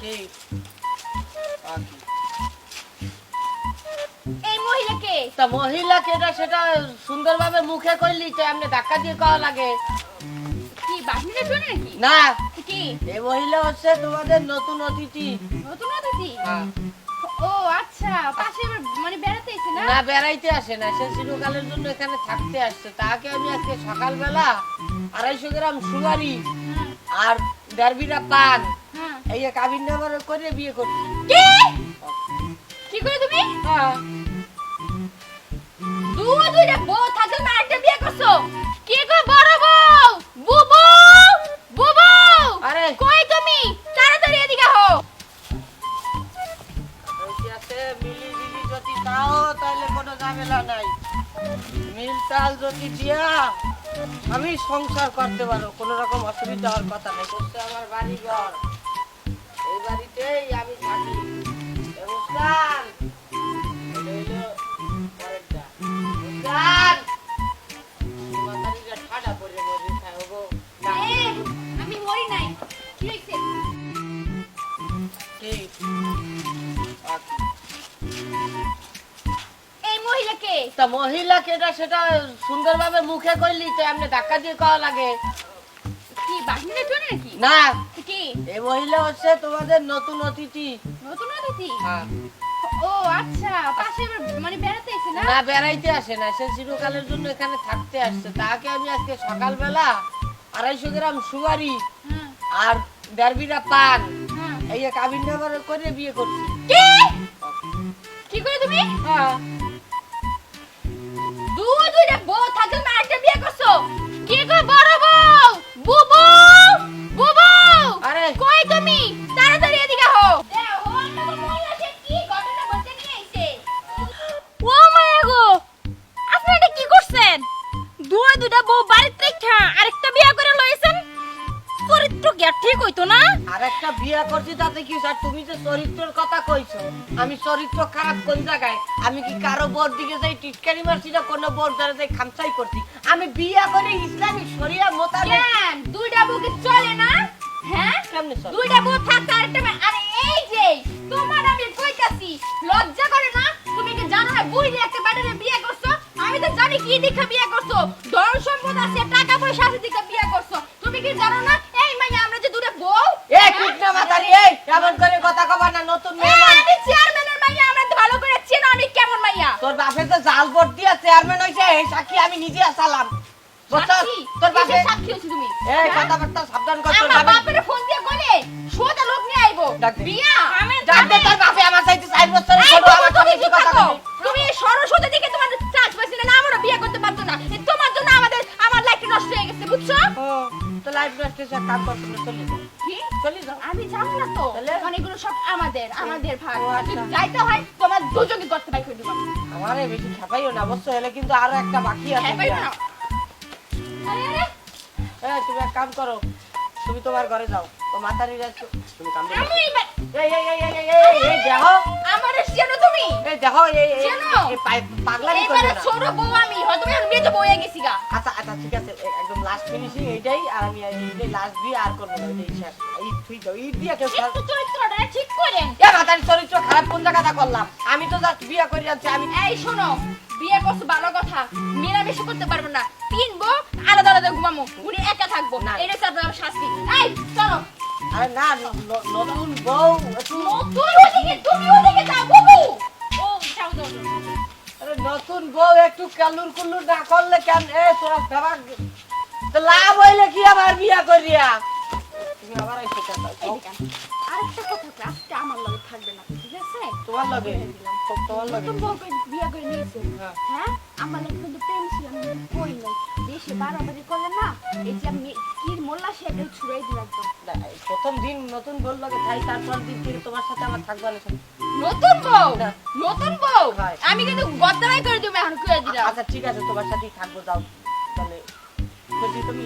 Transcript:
কি এই মহিলাকে তা মহিলা কেটা সেটা সুন্দরভাবে মুখে কইলি তো এমনি ধাক্কা দিয়ে কওয়া লাগে কি বাহিনীর জন্য নাকি না। কি এই মহিলা হচ্ছে তোমাদের নতুন অতিথি। নতুন অতিথি? হ্যাঁ। ও আচ্ছা, পাশে মানে বেড়াতে এসে না? না বেড়াইতে আসে না, সে চিরকালের জন্য এখানে থাকতে আসছে। তাকে আমি আজকে সকালবেলা 250 গ্রাম সুগারি হ্যাঁ, আর 1.5 বিঘা পান হ্যাঁ। এই কাবিন নাম্বার করে বিয়ে করছি। কি কি করে তুমি হ্যাঁ। দুইটা বউ থাকলে না একটা বিয়ে করছো? কি গো বড় বউ, বুবু বুবু, আরে কই তুমি? তাড়াতাড়ি এদিকে হও। ওইটি আছে মিলি দিলি যদি তাও তাহলে কোনো ঝামেলা নাই। মিল চাল যদি দিয়া আমি সংসার করতে পারো, কোনো রকম অসুবিধা হওয়ার কথা নেই। হচ্ছে আমার বাড়ি ঘর, এই বাড়িতেই আমি থাকি। মুস্কান, এটা হইলো পরেরটা। মুস্কান, মাথারিটা ঠাডা পড়ে মরে খায় ওগো। এ, আমি মরি নাই। কি হইছে? কি? আচ্ছা। এই মহিলাকে তা মহিলা কেটা সেটা সুন্দরভাবে মুখে কইলি তো এমনি ধাক্কা দিয়ে কওয়া লাগে কি বাহিনীর জন্য নাকি? না। কি এই মহিলা হচ্ছে তোমাদের নতুন অতিথি। নতুন অতিথি? হ্যাঁ। ও আচ্ছা, পাশে মানে বেড়াতে এসে না? না বেড়াইতে আসে না, সে চিরকালের জন্য এখানে থাকতে আসছে। তাকে আমি আজকে সকালবেলা 250 গ্রাম সুগারি হ্যাঁ, আর 1.5 বিঘা পান হ্যাঁ। এই কাবিন নাম্বার করে বিয়ে করছি। কি কি করে তুমি হ্যাঁ। দুইটা বউ থাকলে না একটা বিয়ে করছো? কি গো বড় বউ, বুবু বুবু, আরে কই তুমি? তাড়াতাড়ি এদিকে হও। দেখো অন্য মহিলা সে কি ঘটনা ঘটে নিয়ে আইছে। ও মায়া গো, আপনি এটা কি করছেন? দুইটা বউ বাড়িতে রেখা আরেকটা বিয়ে করে লইছেন? চরিত্র কি আর ঠিক হইতো না? আর একটা বিয়ে করছি তাতে কি স্যার? তুমি যে চরিত্রের কথা কইছো, আমি চরিত্র খারাপ কোন জায়গায়? আমি কি কারো বোর দিকে যাই টিটকারি মারছি না কোনো বোর দ্বারা যাই খামচাই করছি? আমি বিয়ে করে ইসলামিক শরিয়া মোতাবেক। কেন দুইটা বউ কি চলে না? হ্যাঁ, কেমনে চলে? দুইটা বউ থাকতে আরেকটা আরে এই যে তোমার আমি কইতাছি, লজ্জা করে না? তুমি কি জানো না বুইড়ি একটা বাড়িতে বিয়ে করছো? আমি তো জানি কি দেখে বিয়ে করছো, ধন সম্পদ আছে, টাকা পয়সা আছে দেখে বিয়ে করছো। তুমি কি জানো না এই মাইয়া আমরা যে দুটো বউ? এই কুটনা মাতারি, এই কেমন করে কথা কবা না? নতুন এই, মেয়ে আমি চেয়ারম্যানের মাইয়া, আমরা তো ভালো করে চেনো আমি কেমন মাইয়া। তোর বাপে তো জাল ভোট দিয়া চেয়ারম্যান হইছে, এই সাক্ষী আমি নিজে আসালাম। বুঝছস? সাক্ষী? তোর বাপে কিসের সাক্ষী হইছো তুমি? এই হ্যাঁ? কথাবার্তা সাবধান কর। তোর আমার বাপে বাপের ফোন দিয়ে কইলে সোজা লোক নিয়ে আইবো। ডাক দে। বিয়া আমি ডাক দে, তোর বাপে আমার চাইতে 4 বছরের এই ছোট, বাবু, আমার তুমি সাথে চুপ কথা থাকো। কবি। তুমি এই সরস্বতী দিকে তোমার চাষ পাইছিল না, আমারও বিয়ে করতে পারতো না। এই তোমার জন্য আমার লাইফটা নষ্ট হয়ে গেছে, বুঝছো? ও তো লাইফ নষ্ট হয়ে কাজ করতে চলে যাও। কি? চলে যাও। আমি জানি না তো। তাহলে? মানে এগুলো সব আমাদের ভাগ। ও, আচ্ছা। যদি যাইতে হয় তোমার দুজনকে করতে পাই করে দিব। আমারে বেশি খাপাইও না, বুঝছো? এলে কিন্তু আরো একটা বাকি আছে। হ্যাঁ, পাই না। আরে আরে, এই তুমি এক কাম করো, তুমি তোমার ঘরে যাও। তো মাতারি রাখছো তুমি কাম করো। আমি এই এই এই এই এই এই দেখো, আমারে চেনো তুমি? এই দেখো, এই এই চেনো? এই পাগলামি এবারে করবে না। ছোট বউ আমি, হয়তো আমি বিয়ে তো বইয়ে গেছি গা। আচ্ছা আচ্ছা ঠিক আছে, একদম লাস্ট ফিনিশিং এইটাই। আর আমি এইটাই লাস্ট দিয়ে আর করবো না। এই শেষ, এই তুই দাও, এই দিয়ে কেউ একটু চরিত্রটা ঠিক করেন। এ মাতারি চরিত্র খারাপ কোন জায়গাটা করলাম? আমি তো জাস্ট বিয়ে করে আনছি। আমি এই শোনো, বিয়ে করছো ভালো কথা, মেলামেশা করতে পারবো না। তিন বউ আলাদা আলাদা ঘুমামো, উনি একা থাকবো না। এটা হচ্ছে আপনার শাস্তি। এই চলো। আরে না, নতুন বউ একটু, তুই ওদিকে, তুমি ওদিকে যাও বাবু। ও যাও যাও যাও। আরে নতুন বউ একটু কালুর কুল্লুর না করলে কেন? এ তোরা খাবা তো লাভ হইলে কি আবার বিয়া করিয়া? তুমি আবার আইছো কেন? এদিকে আন। আরেকটা কথা আছে, আজকে আমার লগে থাকবে না, ঠিক আছে? তোমার লগে, তোমার লগে। নতুন বউকে বিয়ে করে নিয়েছে। হ্যাঁ। হ্যাঁ, আমার লগে কিন্তু প্রেম ছিল, আমি কিন্তু করি নাই। বেশি বাড়াবাড়ি করলে না, এই যে আমি কির মোল্লা সেটা ছুড়াই দিল একদম। না, এই প্রথম দিন নতুন বউ লগে খাই, তারপর দিন থেকে তোমার সাথে আমার থাকবা না। নতুন বউ, না। নতুন বউ, হয়। আমি কিন্তু গদ্দারাই করে দিব এখন কইয়া দিলাম। আচ্ছা ঠিক আছে, তোমার সাথেই থাকবো, যাও তাহলে। বলছি তুমি